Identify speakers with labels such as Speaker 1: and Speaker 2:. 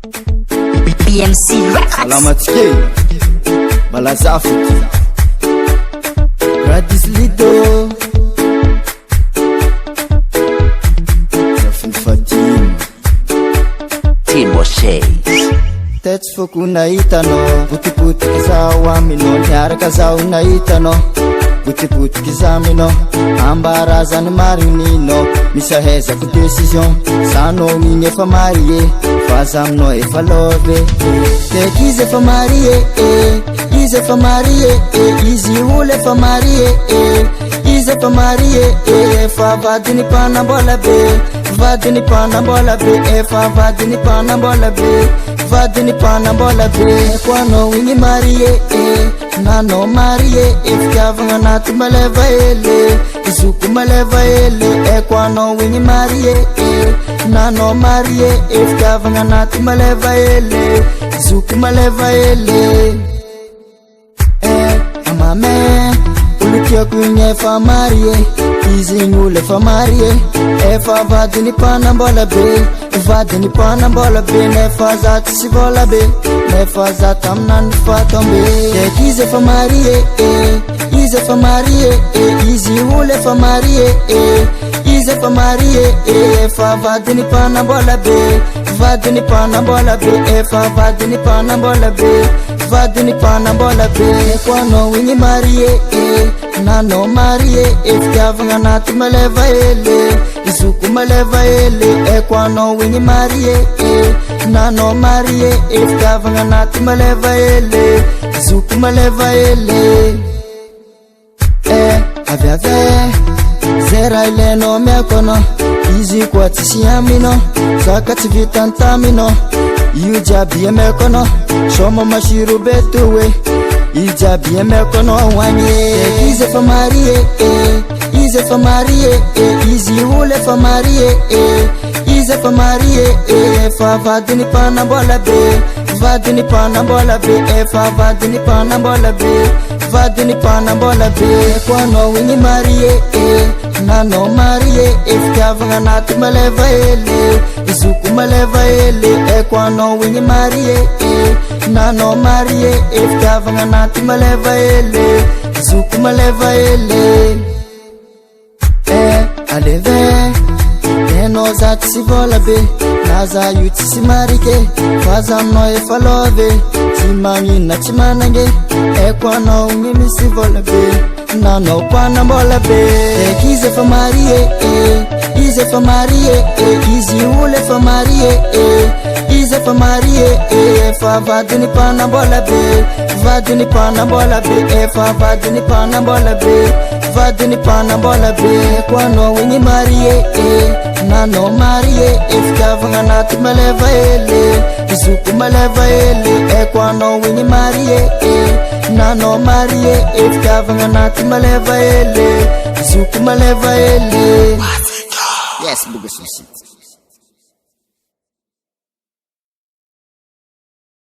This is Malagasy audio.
Speaker 1: BMC
Speaker 2: Salamatike Balazafiki Radis Lido Zafin Fatima
Speaker 1: Timo Shays
Speaker 2: Tets foku nahitano Putiputika zao amino Niaraka zao nahitano Putiputika zamino Ambarazany marinino Misahezako décision Sano igny efa marie Fa zaminao efa love Tek izy efa marie Izy efa marie Izy olo efa marie Izy efa marie Efa vadiny mpanambola be Vadiny mpanambola be Efa vadiny mpanambola be Vadiny mpanambola be Koanao igny marie Nanao marie Fitiavagna anaty maleva ele Izoko maleva ele Koanao igny marie Nanao marie Fitiavagna anaty maleva ele Izoko maleva ele Amame Olo tiako igny efa marie Izy igny olo efa marie Efa vadiny mpanambola be Vadiny mpanambola be Nefa zato sy vola be Nefa zato aminany fatombe Tek izy efa marie Izy efa marie Izy olo efa marie Izy efa marie Efa vadiny mpanambola be Vadiny mpanambola be Efa vadiny mpanambola be Vadiny mpanambola be Koanao igny marie Nanao marie Fitiavagna anaty maleva ele Izoko maleva ele Koanao igny marie Nanao marie Fitiavagna anaty maleva ele Izoko maleva ele Avy Zay raha ilainao miako anao Izy koa tsisy aminao Zaka tsy vitany taminao Io jiaby amiako anao Soma masiro be to hoe Io jiaby amiako anao hoagny Izy efa marie Izy efa marie Izy olo efa marie Izy efa marie Efa vadiny mpanambola be Vadiny mpanambola be Efa vadiny mpanambola be Vadiny mpanambola be Koanao igny marie Nanao marie Fitiavagna anaty maleva ele Izoko maleva ele Koanao igny marie Nanao marie Fitiavagna anaty maleva ele Izoko maleva ele Aleve Enao zato sy vola be Naza io tsy sy marike Fa zaminao efa love Tsy magnina tsy manange Koanao igny misy vola be Nanao mpanambola be Tek izy efa marie Izy efa marie Izy olo efa marie Izy efa marie Efa vadiny mpanambola be Vadiny mpanambola be Efa vadiny mpanambola be Vadiny mpanambola be Koanao igny marie Nanao marie Fitiavagna anaty maleva ele Izoko maleva ele Koanao igny marie Nanao marie Fitiavagna anaty maleva ele Izoko maleva ele
Speaker 1: Yes, Buga Sushi.